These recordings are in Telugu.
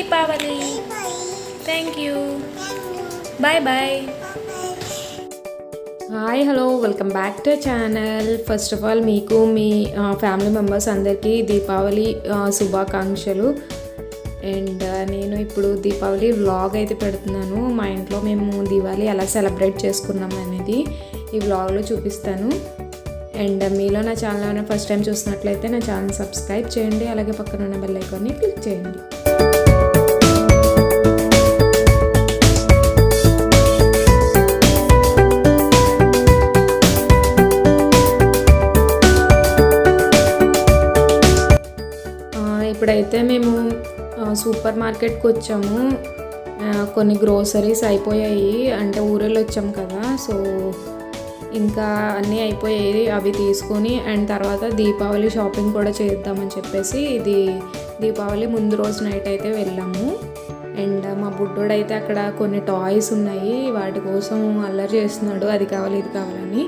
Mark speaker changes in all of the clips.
Speaker 1: Deepavali. Thank you. Bye bye. Hi hello, welcome back to channel. First of all మీకు మీ ఫ్యామిలీ మెంబర్స్ అందరికీ దీపావళి శుభాకాంక్షలు. అండ్ నేను ఇప్పుడు దీపావళి వ్లాగ్ అయితే పెడుతున్నాను. మా ఇంట్లో మేము దీపావళి ఎలా సెలబ్రేట్ చేసుకున్నాం అనేది ఈ వ్లాగ్లో చూపిస్తాను. అండ్ మీలో నా ఛానల్ ఏమైనా ఫస్ట్ టైం చూసినట్లయితే నా ఛానల్ సబ్స్క్రైబ్ చేయండి, అలాగే పక్కన ఉన్న బెల్ ఐకాన్ని క్లిక్ చేయండి. ఇప్పుడైతే మేము సూపర్ మార్కెట్కి వచ్చాము. కొన్ని గ్రోసరీస్ అయిపోయాయి, అంటే ఊరెళ్ళి వచ్చాం కదా, సో ఇంకా అన్నీ అయిపోయాయి. అవి తీసుకొని అండ్ తర్వాత దీపావళి షాపింగ్ కూడా చేద్దామని చెప్పేసి ఇది దీపావళి ముందు రోజు నైట్ అయితే వెళ్ళాము. అండ్ మా బుడ్డోడైతే అక్కడ కొన్ని టాయ్స్ ఉన్నాయి, వాటి కోసం అల్లరి చేస్తున్నాడు, అది కావాలి ఇది కావాలని.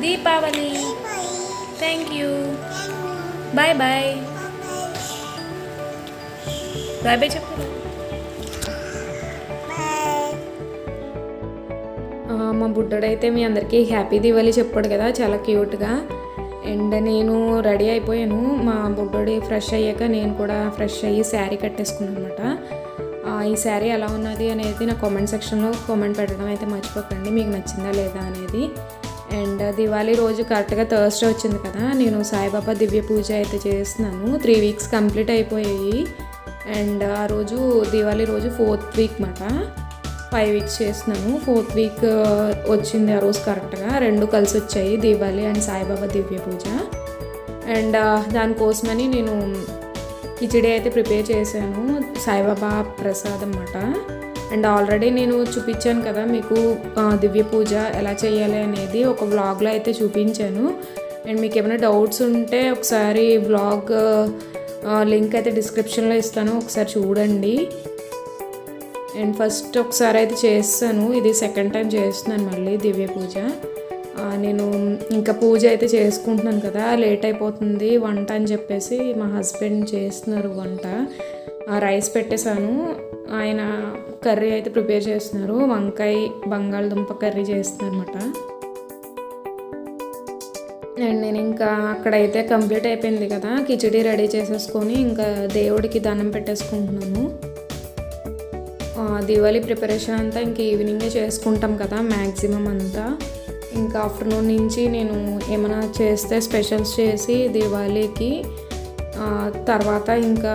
Speaker 1: Deepavali. Thank you. Bye bye. Bye bye చెప్పు. మా బుడ్డోడైతే మీ అందరికీ హ్యాపీ దివాళీ చెప్పాడు కదా, చాలా క్యూట్గా. అండ్ నేను రెడీ అయిపోయాను. మా బుడ్డోడి ఫ్రెష్ అయ్యాక నేను కూడా ఫ్రెష్ అయ్యి శారీ కట్టేసుకున్నాను అనమాట. ఈ శారీ ఎలా ఉన్నది అనేది నా కామెంట్ సెక్షన్లో కామెంట్ పెట్టడం అయితే మర్చిపోకండి, మీకు నచ్చిందా లేదా అనేది. అండ్ దివాళీ రోజు కరెక్ట్గా థర్స్డే వచ్చింది కదా, నేను సాయిబాబా దివ్య పూజ అయితే చేస్తున్నాను. 3 వీక్స్ కంప్లీట్ అయిపోయాయి. అండ్ ఆ రోజు దివాళీ రోజు 4th వీక్ మాట, 5 వీక్స్ చేస్తున్నాను. 4th వీక్ వచ్చింది ఆ రోజు కరెక్ట్గా, 2 కలిసి వచ్చాయి, దివాళీ అండ్ సాయిబాబా దివ్య పూజ. అండ్ దానికోసమని నేను కిచిడి అయితే ప్రిపేర్ చేశాను, సాయిబాబా ప్రసాదం అన్నమాట. అండ్ ఆల్రెడీ నేను చూపించాను కదా మీకు దివ్య పూజ ఎలా చేయాలి అనేది ఒక వ్లాగ్లో అయితే చూపించాను. అండ్ మీకు ఏమైనా డౌట్స్ ఉంటే ఒకసారి వ్లాగ్ లింక్ అయితే డిస్క్రిప్షన్లో ఇస్తాను, ఒకసారి చూడండి. అండ్ ఫస్ట్ ఒకసారి అయితే చేస్తాను, ఇది సెకండ్ టైం చేస్తున్నాను మళ్ళీ దివ్య పూజ. నేను ఇంకా పూజ అయితే చేసుకుంటున్నాను కదా, లేట్ అయిపోతుంది వంట అని చెప్పేసి మా హస్బెండ్ చేస్తున్నారు వంట. రైస్ పెట్టేశాను, ఆయన కర్రీ అయితే ప్రిపేర్ చేస్తున్నారు, వంకాయ బంగాళదుంప కర్రీ చేస్తున్నారు అనమాట. అండ్ నేను ఇంకా అక్కడైతే కంప్లీట్ అయిపోయింది కదా, కిచిడి రెడీ చేసేసుకొని ఇంకా దేవుడికి దండం పెట్టేసుకుంటున్నాను. దివాళీ ప్రిపరేషన్ అంతా ఇంక ఈవినింగే చేసుకుంటాం కదా మ్యాక్సిమం అంతా. ఇంకా ఆఫ్టర్నూన్ నుంచి నేను ఏమైనా చేస్తే స్పెషల్స్ చేసి దివాళీకి తర్వాత ఇంకా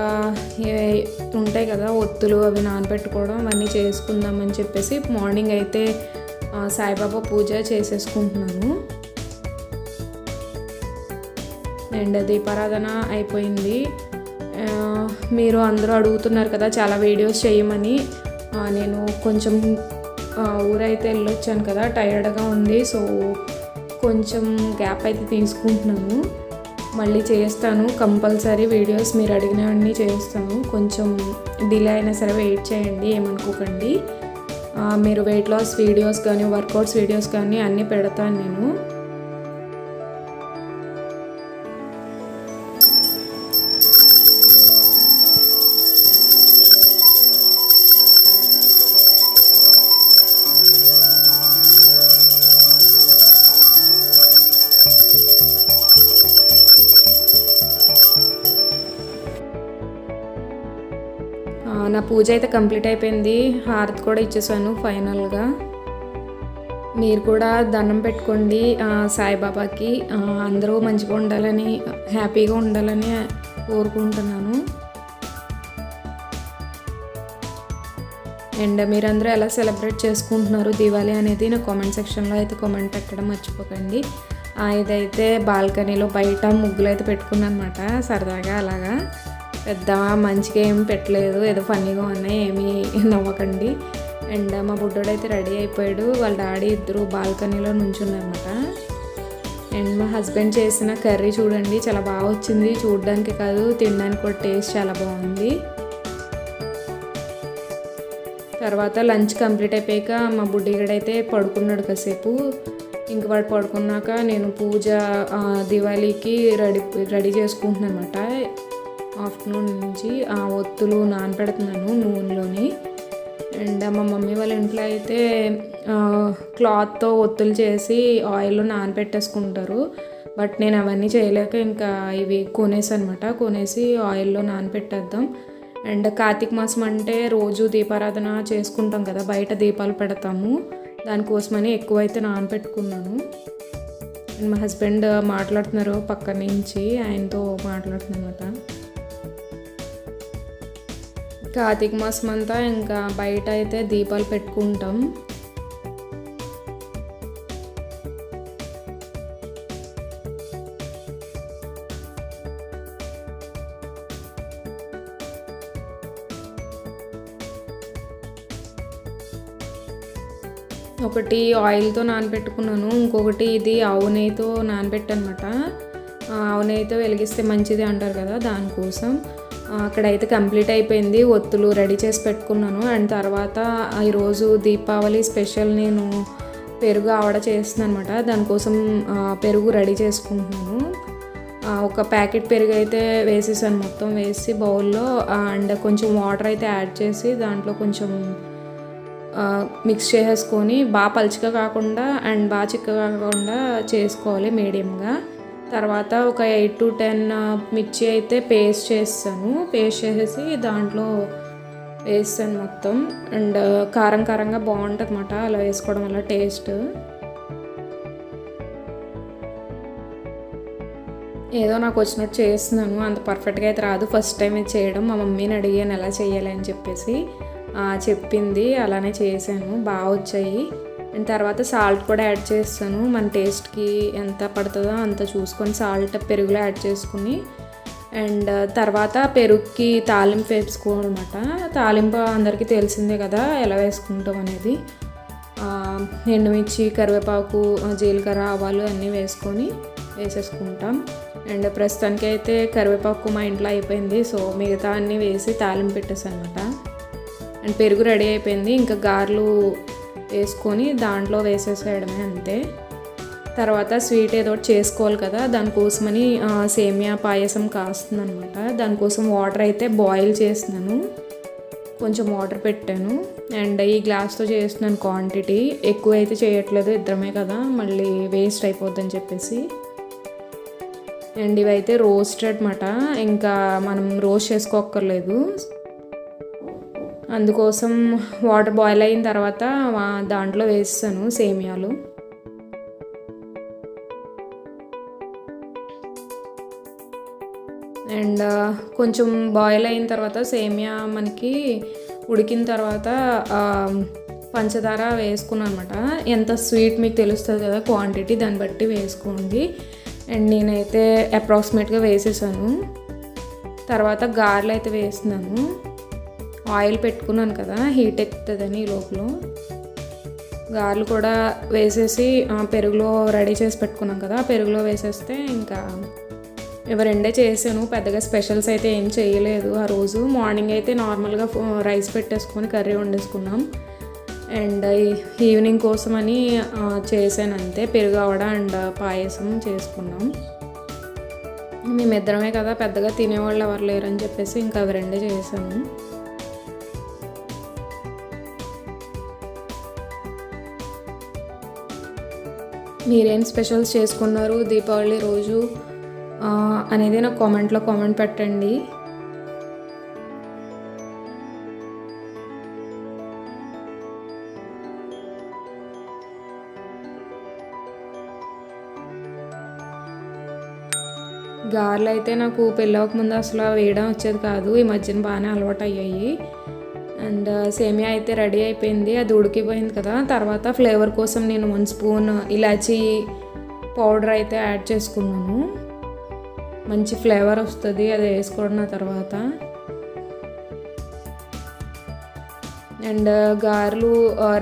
Speaker 1: ఉంటాయి కదా ఒత్తులు, అవి నానబెట్టుకోవడం అవన్నీ చేసుకుందామని చెప్పేసి మార్నింగ్ అయితే సాయిబాబా పూజ చేసేసుకుంటున్నాను. అండ్ దీపారాధన అయిపోయింది. మీరు అందరూ అడుగుతున్నారు కదా చాలా వీడియోస్ చేయమని. నేను కొంచెం ఊరైతే వెళ్ళొచ్చాను కదా, టైర్డ్గా ఉంది, సో కొంచెం గ్యాప్ అయితే తీసుకుంటున్నాను. మళ్ళీ చేస్తాను కంపల్సరీ వీడియోస్, మీరు అడిగినవన్నీ చేస్తాను. కొంచెం డిలే అయినా సరే వెయిట్ చేయండి, ఏమనుకోకండి. మీరు వెయిట్ లాస్ వీడియోస్ కానీ వర్కౌట్స్ వీడియోస్ కానీ అన్నీ పెడతాను నేను. నా పూజ అయితే కంప్లీట్ అయిపోయింది, హారతి కూడా ఇచ్చేసాను ఫైనల్గా. మీరు కూడా దండం పెట్టుకోండి సాయిబాబాకి, అందరూ మంచిగా ఉండాలని హ్యాపీగా ఉండాలని కోరుకుంటున్నాను. అండ్ మీరందరూ ఎలా సెలబ్రేట్ చేసుకుంటున్నారు దివాళీ అనేది నా కామెంట్ సెక్షన్లో అయితే కామెంట్ పెట్టడం మర్చిపోకండి. ఇదైతే బాల్కనీలో బయట ముగ్గులు అయితే పెట్టుకున్నాను అనమాట, సరదాగా అలాగా. పెద్ద మంచిగా ఏమి పెట్టలేదు, ఏదో ఫన్నీగా ఉన్నాయి, ఏమీ నవ్వకండి. అండ్ మా బుడ్డోడైతే రెడీ అయిపోయాడు, వాళ్ళ డాడీ ఇద్దరు బాల్కనీలో నుంచున్నారన్నమాట. అండ్ మా హస్బెండ్ చేసిన కర్రీ చూడండి, చాలా బాగా వచ్చింది, చూడడానికి కాదు తినడానికి కూడా టేస్ట్ చాలా బాగుంది. తర్వాత లంచ్ కంప్లీట్ అయిపోయాక మా బుడ్డిగడైతే పడుకున్నాడు కాసేపు. ఇంక వాడు పడుకున్నాక నేను పూజ దివాళీకి రెడీ చేసుకుంటున్నాను అనమాట. ఆఫ్టర్నూన్ నుంచి ఆ ఒత్తులు నానబెడుతున్నాను నూనెలోని. అండ్ మా మమ్మీ వాళ్ళ ఇంట్లో అయితే క్లాత్తో ఒత్తులు చేసి ఆయిల్లో నానబెట్టేసుకుంటారు. బట్ నేను అవన్నీ చేయలేక ఇంకా ఇవి కొనేసి ఆయిల్లో నానబెట్టేద్దాం. అండ్ కార్తీక మాసం అంటే రోజు దీపారాధన చేసుకుంటాం కదా, బయట దీపాలు పెడతాము, దానికోసమని ఎక్కువైతే నానబెట్టుకున్నాను. అండ్ మా హస్బెండ్ మాట్లాడుతున్నారు పక్క నుంచి, ఆయనతో మాట్లాడుతున్నాను అన్నమాట. కార్తీక మాసం అంతా ఇంకా బయట అయితే దీపాలు పెట్టుకుంటాం. ఒకటి ఆయిల్తో నానబెట్టుకున్నాను, ఇంకొకటి ఇది ఆవు నెయ్యితో నానబెట్టనమాట. ఆవు నెయ్యితో వెలిగిస్తే మంచిది అంటారు కదా, దానికోసం. అక్కడైతే కంప్లీట్ అయిపోయింది, ఒత్తులు రెడీ చేసి పెట్టుకున్నాను. అండ్ తర్వాత ఈరోజు దీపావళి స్పెషల్ నేను పెరుగు ఆవడ చేస్తున్నాను అనమాట. దానికోసం పెరుగు రెడీ చేసుకుంటున్నాను. ఒక ప్యాకెట్ పెరుగు అయితే వేసేసాను, మొత్తం వేసి బౌల్లో. అండ్ కొంచెం వాటర్ అయితే యాడ్ చేసి దాంట్లో కొంచెం మిక్స్ చేసేసుకొని బాగా పలుచగా కాకుండా అండ్ బాగా చిక్కగా కాకుండా చేసుకోవాలి మీడియంగా. తర్వాత ఒక 8 to 10 మిర్చి అయితే పేస్ట్ చేసేసి దాంట్లో వేస్తాను మొత్తం. అండ్ కారంగా బాగుంటుంది అన్నమాట అలా వేసుకోవడం వల్ల టేస్ట్. ఏదో నాకు వచ్చినట్టు చేస్తున్నాను, అంత పర్ఫెక్ట్గా అయితే రాదు, ఫస్ట్ టైం ఇది చేయడం. మా మమ్మీని అడిగాను ఎలా చేయాలి అని చెప్పేసి, చెప్పింది, అలానే చేశాను, బాగా వచ్చాయి. అండ్ తర్వాత సాల్ట్ కూడా యాడ్ చేస్తాను, మన టేస్ట్కి ఎంత పడుతుందో అంత చూసుకొని సాల్ట్ పెరుగులో యాడ్ చేసుకుని. అండ్ తర్వాత పెరుగుకి తాలింపు వేసుకోవాలన్నమాట. తాలింపు అందరికీ తెలిసిందే కదా ఎలా వేసుకుంటాం అనేది. ఎండుమిర్చి, కరివేపాకు, జీలకర్ర, ఆవాలు అన్నీ వేసేసుకుంటాం. అండ్ ప్రస్తుతానికి అయితే కరివేపాకు మా ఇంట్లో అయిపోయింది, సో మిగతా అన్నీ వేసి తాలింపు పెట్టేసాను అనమాట. అండ్ పెరుగు రెడీ అయిపోయింది, ఇంకా గారెలు వేసుకొని దాంట్లో వేసేసేయడమే అంతే. తర్వాత స్వీట్ ఏదో చేసుకోవాలి కదా, దానికోసమని సేమియా పాయసం కాస్తుంది అనమాట. దానికోసం వాటర్ అయితే బాయిల్ చేస్తున్నాను, కొంచెం వాటర్ పెట్టాను. అండ్ ఈ గ్లాస్తో చేస్తున్నాను క్వాంటిటీ, ఎక్కువ అయితే చేయట్లేదు, ఇద్దరమే కదా మళ్ళీ వేస్ట్ అయిపోద్దని చెప్పేసి. అండ్ ఇవైతే రోస్టెడ్ అన్నమాట, ఇంకా మనం రోస్ట్ చేసుకోక్కర్లేదు. అందుకోసం వాటర్ బాయిల్ అయిన తర్వాత దాంట్లో వేస్తాను సేమియాలు. అండ్ కొంచెం బాయిల్ అయిన తర్వాత సేమియా మనకి ఉడికిన తర్వాత పంచదార వేసుకున్నాను అనమాట. ఎంత స్వీట్ మీకు తెలుస్తుంది కదా క్వాంటిటీ, దాన్ని బట్టి వేసుకోండి. అండ్ నేనైతే అప్రాక్సిమేట్గా వేసేసాను. తర్వాత గారెలు అయితే వేస్తున్నాను. ఆయిల్ పెట్టుకున్నాను కదా, హీట్ ఎక్కుతుందని లోపల. గారెలు కూడా వేసేసి పెరుగులో రెడీ చేసి పెట్టుకున్నాం కదా, పెరుగులో వేసేస్తే ఇంకా ఇవి రెండే చేసాను. పెద్దగా స్పెషల్స్ అయితే ఏం చేయలేదు ఆ రోజు. మార్నింగ్ అయితే నార్మల్గా రైస్ పెట్టేసుకొని కర్రీ వండేసుకున్నాం. అండ్ ఈవినింగ్ కోసమని చేశాను అంతే, పెరుగు ఆవడ అండ్ పాయసం చేసుకున్నాం. మేమిద్దరమే కదా, పెద్దగా తినేవాళ్ళు ఎవరు లేరని చెప్పేసి ఇంకా అవి రెండే చేశాను. మీరేం స్పెషల్స్ చేసుకున్నారు దీపావళి రోజు అనేది నాకు కామెంట్లో కామెంట్ పెట్టండి. గారెలు అయితే నాకు పెళ్ళవక ముందు అసలు వేయడం వచ్చేది కాదు, ఈ మధ్యన బాగానే అలవాటు అయ్యాయి. అండ్ సేమియా అయితే రెడీ అయిపోయింది, అది ఉడికిపోయింది కదా. తర్వాత ఫ్లేవర్ కోసం నేను 1 స్పూన్ ఇలాచీ పౌడర్ అయితే యాడ్ చేసుకున్నాను, మంచి ఫ్లేవర్ వస్తుంది అది వేసుకున్న తర్వాత. అండ్ గారెలు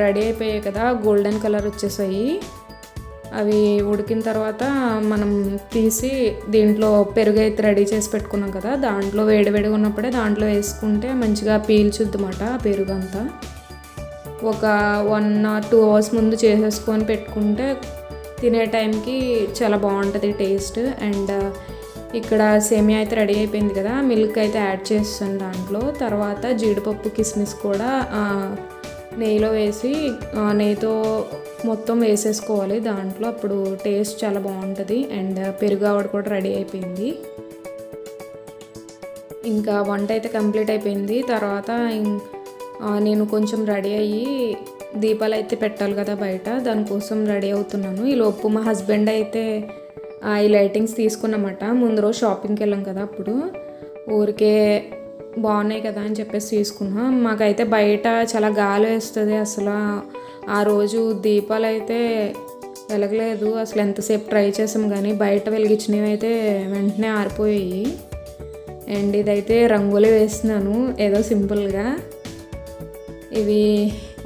Speaker 1: రెడీ అయిపోయాయి కదా, గోల్డెన్ కలర్ వచ్చేసాయి. అవి ఉడికిన తర్వాత మనం తీసి దీంట్లో పెరుగు అయితే రెడీ చేసి పెట్టుకున్నాం కదా, దాంట్లో వేడివేడిగా ఉన్నప్పుడే దాంట్లో వేసుకుంటే మంచిగా పీల్చుద్ది అన్నమాట పెరుగు అంతా. ఒక 1 or 2 hours ముందు చేసేసుకొని పెట్టుకుంటే తినే టైంకి చాలా బాగుంటుంది టేస్ట్. అండ్ ఇక్కడ సేమియా అయితే రెడీ అయిపోయింది కదా, మిల్క్ అయితే యాడ్ చేస్తాను దాంట్లో. తర్వాత జీడిపప్పు కిస్మిస్ కూడా నెయ్యిలో వేసి నెయ్యితో మొత్తం వేసేసుకోవాలి దాంట్లో, అప్పుడు టేస్ట్ చాలా బాగుంటుంది. అండ్ పెరుగు ఆవిడ కూడా రెడీ అయిపోయింది. ఇంకా వంట అయితే కంప్లీట్ అయిపోయింది. తర్వాత నేను కొంచెం రెడీ అయ్యి దీపాలు అయితే పెట్టాలి కదా బయట, దానికోసం రెడీ అవుతున్నాను. ఈలోపు మా హస్బెండ్ అయితే ఈ లైటింగ్స్ తీసుకున్నమాట. ముందు రోజు షాపింగ్కి వెళ్ళాం కదా, అప్పుడు ఊరికే బాగున్నాయి కదా అని చెప్పేసి తీసుకున్నాం. మాకైతే బయట చాలా గాలి వేస్తుంది. అసలు ఆ రోజు దీపాలు అయితే వెలగలేదు. అసలు ఎంతసేపు ట్రై చేసాం కానీ బయట వెలిగించినవి అయితే వెంటనే ఆరిపోయాయి. అండ్ ఇదైతే రంగోలీ వేస్తున్నాను ఏదో సింపుల్గా. ఇవి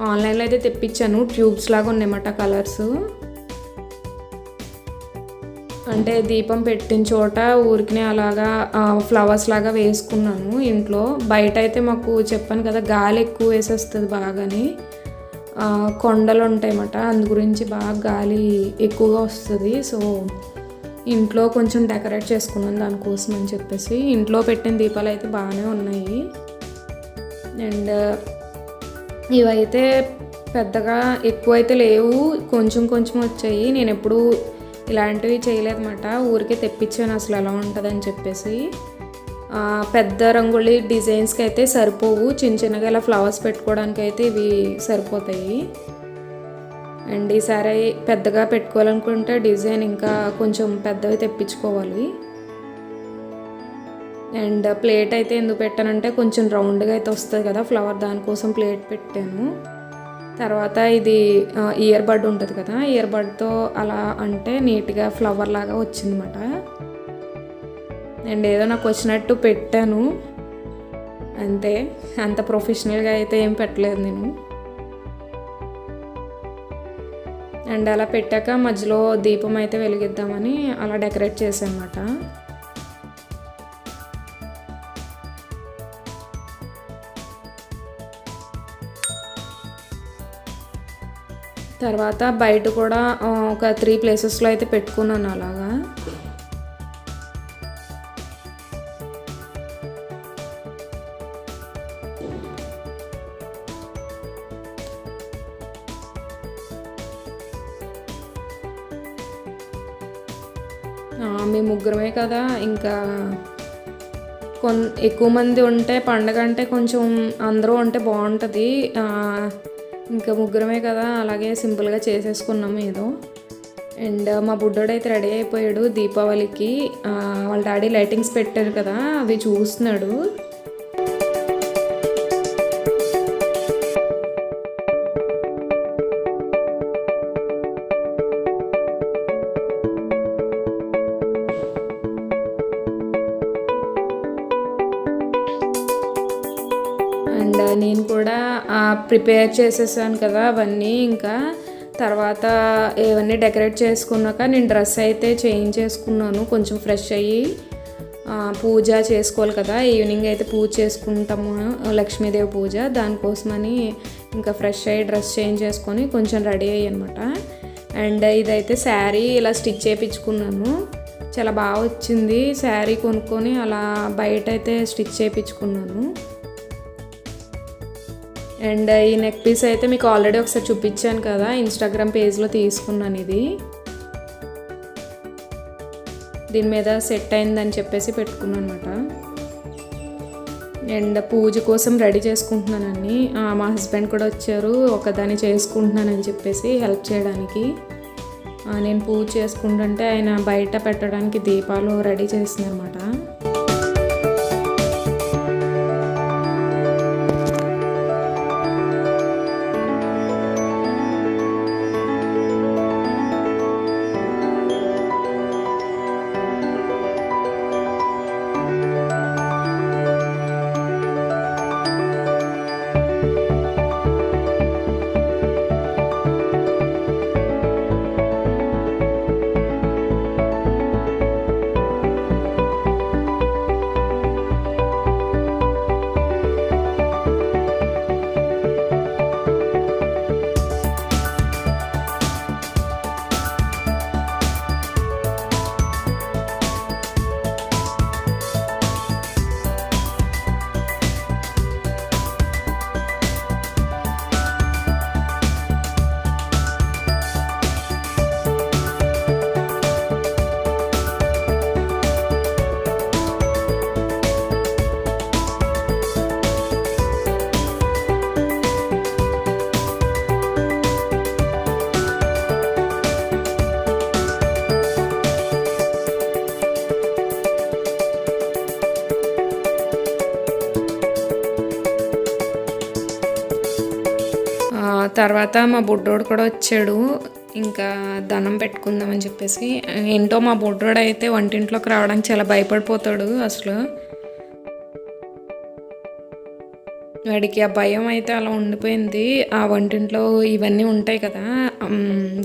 Speaker 1: ఆన్లైన్లో అయితే తెప్పించాను, ట్యూబ్స్ లాగా ఉన్నాయన్నమాట కలర్స్. అంటే దీపం పెట్టిన చోట ఊరికినే అలాగా ఫ్లవర్స్ లాగా వేసుకున్నాను ఇంట్లో. బయట అయితే మాకు చెప్పాను కదా గాలి ఎక్కువ వేసేస్తుంది బాగాని, కొండలు ఉంటాయన్నమాట, అందు గురించి బాగా గాలి ఎక్కువగా వస్తుంది. సో ఇంట్లో కొంచెం డెకరేట్ చేసుకున్నాను దానికోసం అని చెప్పేసి. ఇంట్లో పెట్టిన దీపాలు అయితే బాగానే ఉన్నాయి. అండ్ ఇవైతే పెద్దగా ఎక్కువ అయితే లేవు, కొంచెం కొంచెం వచ్చాయి. నేను ఎప్పుడు ఇలాంటివి చేయలేదన్నమాట, ఊరికే తెప్పించాను అసలు ఎలా ఉంటుందని చెప్పేసి. పెద్ద రంగుళి డిజైన్స్కి అయితే సరిపోవు, చిన్న చిన్నగా ఇలా ఫ్లవర్స్ పెట్టుకోవడానికి అయితే ఇవి సరిపోతాయి. అండ్ ఈసారి పెద్దగా పెట్టుకోవాలనుకుంటే డిజైన్ ఇంకా కొంచెం పెద్దవి తెప్పించుకోవాలి. అండ్ ప్లేట్ అయితే ఎందుకు పెట్టానంటే కొంచెం రౌండ్గా అయితే వస్తుంది కదా ఫ్లవర్, దానికోసం ప్లేట్ పెట్టాను. తర్వాత ఇది ఇయర్ బడ్ ఉంటుంది కదా, ఇయర్ బడ్తో అలా అంటే నీట్గా ఫ్లవర్ లాగా వచ్చిందన్నమాట. అండ్ ఏదో నాకు వచ్చినట్టు పెట్టాను అంతే, అంత ప్రొఫెషనల్గా అయితే ఏం పెట్టలేదు నేను. అండ్ అలా పెట్టాక మధ్యలో దీపం అయితే వెలిగిద్దామని అలా డెకరేట్ చేశాను అన్నమాట. తర్వాత బయట కూడా ఒక 3 ప్లేసెస్లో అయితే పెట్టుకున్నాను అలాగా. మేము ముగ్గురమే కదా, ఇంకా ఎక్కువ మంది ఉంటే పండగ అంటే కొంచెం అందరూ ఉంటే బాగుంటుంది. ఇంకా ముగ్గురమే కదా, అలాగే సింపుల్గా చేసేసుకున్నాము ఏదో. అండ్ మా బుడ్డోడు అయితే రెడీ అయిపోయాడు దీపావళికి. వాళ్ళ డాడీ లైటింగ్స్ పెట్టారు కదా, అవి చూస్తున్నాడు. అండ్ నేను కూడా ప్రిపేర్ చేసేసాను కదా అవన్నీ. ఇంకా తర్వాత ఇవన్నీ డెకరేట్ చేసుకున్నాక నేను డ్రెస్ అయితే చేంజ్ చేసుకున్నాను, కొంచెం ఫ్రెష్ అయ్యి. పూజ చేసుకోవాలి కదా, ఈవినింగ్ అయితే పూజ చేసుకుంటాము, లక్ష్మీదేవి పూజ, దానికోసమని ఇంకా ఫ్రెష్ అయ్యి డ్రెస్ చేంజ్ చేసుకొని కొంచెం రెడీ అయ్యి అనమాట. అండ్ ఇదైతే శారీ ఇలా స్టిచ్ చేయించుకున్నాను, చాలా బాగా వచ్చింది. శారీ కొనుక్కొని అలా బయట అయితే స్టిచ్ చేయించుకున్నాను. అండ్ ఈ నెక్ పీస్ అయితే మీకు ఆల్రెడీ ఒకసారి చూపించాను కదా, ఇన్స్టాగ్రామ్ పేజ్లో తీసుకున్నాను. ఇది దీని మీద సెట్ అయిందని చెప్పేసి పెట్టుకున్నాను అనమాట. అండ్ పూజ కోసం రెడీ చేసుకుంటున్నానని, మా హస్బెండ్ కూడా వచ్చారు, ఒకదాన్ని చేసుకుంటున్నానని చెప్పేసి హెల్ప్ చేయడానికి. నేను పూజ చేసుకుంటుంటే ఆయన బయట పెట్టడానికి దీపాలు రెడీ చేస్తున్నారు అనమాట. తర్వాత మా బుడ్డోడు కూడా వచ్చాడు. ఇంకా దండం పెట్టుకుందామని చెప్పేసి. ఏంటో మా బుడ్డోడు అయితే వంటింట్లోకి రావడానికి చాలా భయపడిపోతాడు. అసలు వాడికి ఆ భయం అయితే అలా ఉండిపోయింది. ఆ వంటింట్లో ఇవన్నీ ఉంటాయి కదా,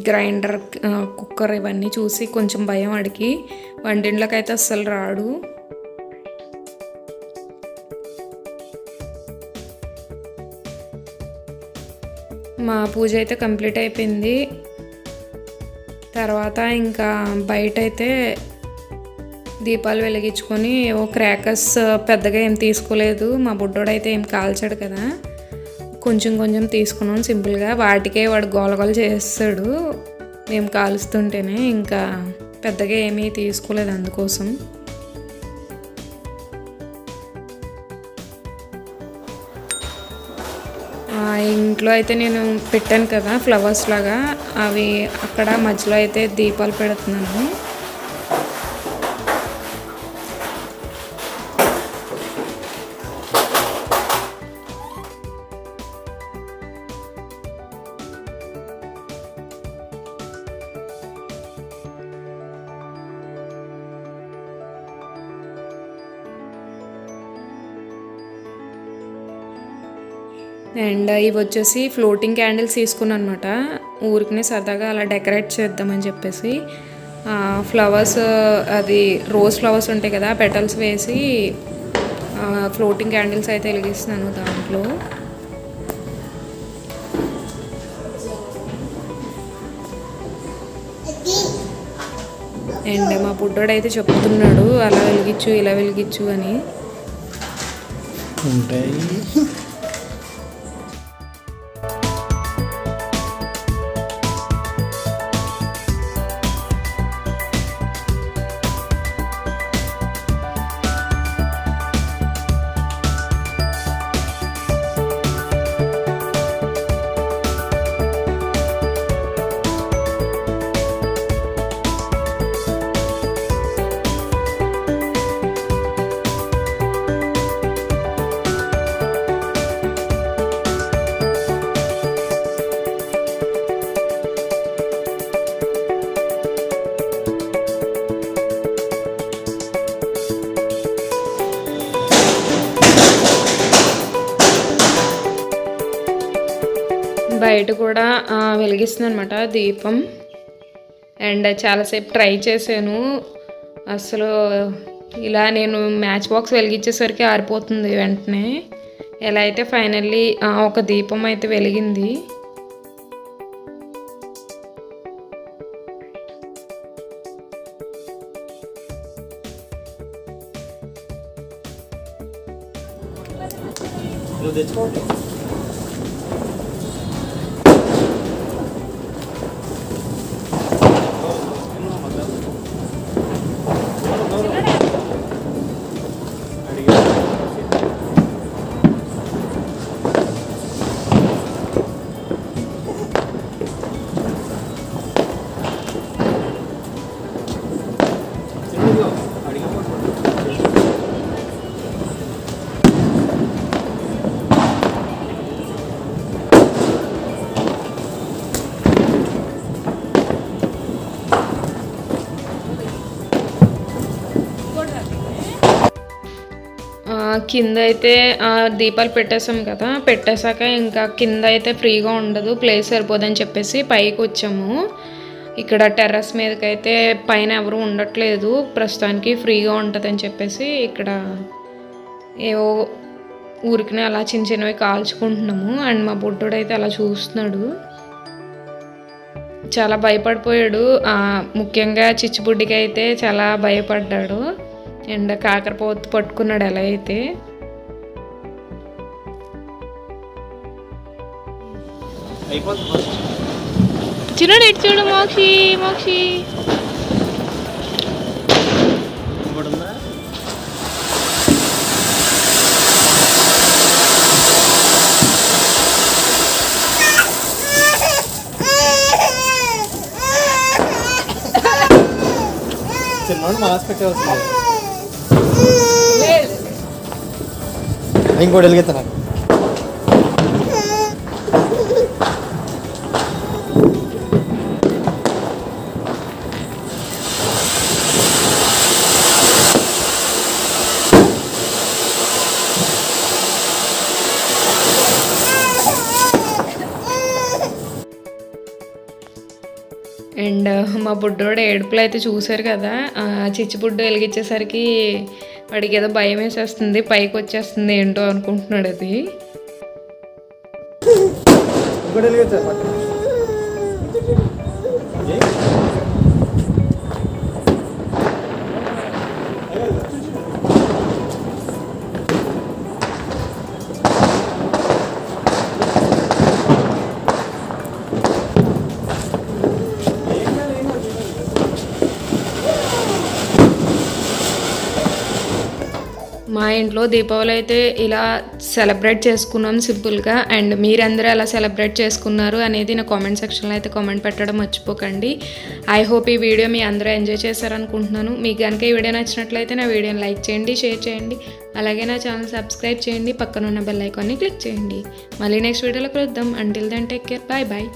Speaker 1: గ్రైండర్, కుక్కర్, ఇవన్నీ చూసి కొంచెం భయం వాడికి. వంటింట్లోకి అయితే అస్సలు రాడు. మా పూజ అయితే కంప్లీట్ అయిపోయింది. తర్వాత ఇంకా బయట అయితే దీపాలు వెలిగించుకొని క్రాకర్స్ పెద్దగా ఏం తీసుకోలేదు. మా బుడ్డోడైతే ఏం కాల్చాడు కదా, కొంచెం కొంచెం తీసుకున్నాం సింపుల్గా. వాటికే వాడు గోలగోల చేస్తాడు మేము కాలుస్తుంటేనే. ఇంకా పెద్దగా ఏమీ తీసుకోలేదు అందుకోసం. ఇంట్లో అయితే నేను పెట్టాను కదా ఫ్లవర్స్ లాగా, అవి అక్కడ మధ్యలో అయితే దీపాలు పెడుతున్నాను. అండ్ ఇవి వచ్చేసి ఫ్లోటింగ్ క్యాండిల్స్ తీసుకున్నాను అనమాట. ఊరికినే సరదాగా అలా డెకరేట్ చేద్దామని చెప్పేసి ఫ్లవర్స్, అది రోజ్ ఫ్లవర్స్ ఉంటాయి కదా, పెటల్స్ వేసి ఫ్లోటింగ్ క్యాండిల్స్ అయితే వెలిగిస్తున్నాను దాంట్లో. అండ్ మా బుడ్డోడు అయితే చెప్తున్నాడు అలా వెలిగించు ఇలా వెలిగించు అని. ఉంటాయి బయట కూడా వెలిగిస్తుంది అనమాట దీపం. అండ్ చాలాసేపు ట్రై చేశాను, అసలు ఇలా నేను మ్యాచ్ బాక్స్ వెలిగించేసరికి ఆరిపోతుంది వెంటనే. ఎలా అయితే ఫైనల్లీ ఒక దీపం అయితే వెలిగింది. కింద అయితే దీపాలు పెట్టేసాం కదా, పెట్టేశాక ఇంకా కింద అయితే ఫ్రీగా ఉండదు, ప్లేస్ సరిపోదని చెప్పేసి పైకి వచ్చాము. ఇక్కడ టెర్రస్ మీదకి అయితే పైన ఎవరు ఉండట్లేదు ప్రస్తుతానికి, ఫ్రీగా ఉంటుందని చెప్పేసి ఇక్కడ ఏవో ఊరికినే అలా చిన్న చిన్నవి కాల్చుకుంటున్నాము. అండ్ మా బుడ్డోడు అయితే అలా చూస్తున్నాడు, చాలా భయపడిపోయాడు. ముఖ్యంగా చిచ్చుబుడ్డికి అయితే చాలా భయపడ్డాడు. అండ్ కాకరపోతు పట్టుకున్నాడు ఎలా అయితే. చిన్నడు ఇటు చూడు మోక్షి, మోక్షి
Speaker 2: చిన్నోడు మాస్క్ పెట్టే వస్తుంది. ఇంకోటి వెలిగిస్తాను.
Speaker 1: అండ్ మా బుడ్డోడు ఏడుపులు అయితే చూసారు కదా, చిచ్చుబుడ్డు వెలిగించేసరికి వాడికి ఏదో భయం వేసేస్తుంది, పైకి వచ్చేస్తుంది ఏంటో అనుకుంటున్నాడు అది. మా ఇంట్లో దీపావళి అయితే ఇలా సెలబ్రేట్ చేసుకున్నాం సింపుల్గా. అండ్ మీరందరూ ఎలా సెలబ్రేట్ చేసుకున్నారు అనేది నా కామెంట్ సెక్షన్లో అయితే కామెంట్ పెట్టడం మర్చిపోకండి. ఐ హోప్ ఈ వీడియో మీ అందరూ ఎంజాయ్ చేశారనుకుంటున్నాను. మీకు కనుక ఈ వీడియో నచ్చినట్లయితే నా వీడియోని లైక్ చేయండి, షేర్ చేయండి, అలాగే నా ఛానల్ సబ్స్క్రైబ్ చేయండి, పక్కన ఉన్న బెల్ ఐకాన్ని క్లిక్ చేయండి. మళ్ళీ నెక్స్ట్ వీడియోలో కలుద్దాం. Until then take care, bye bye.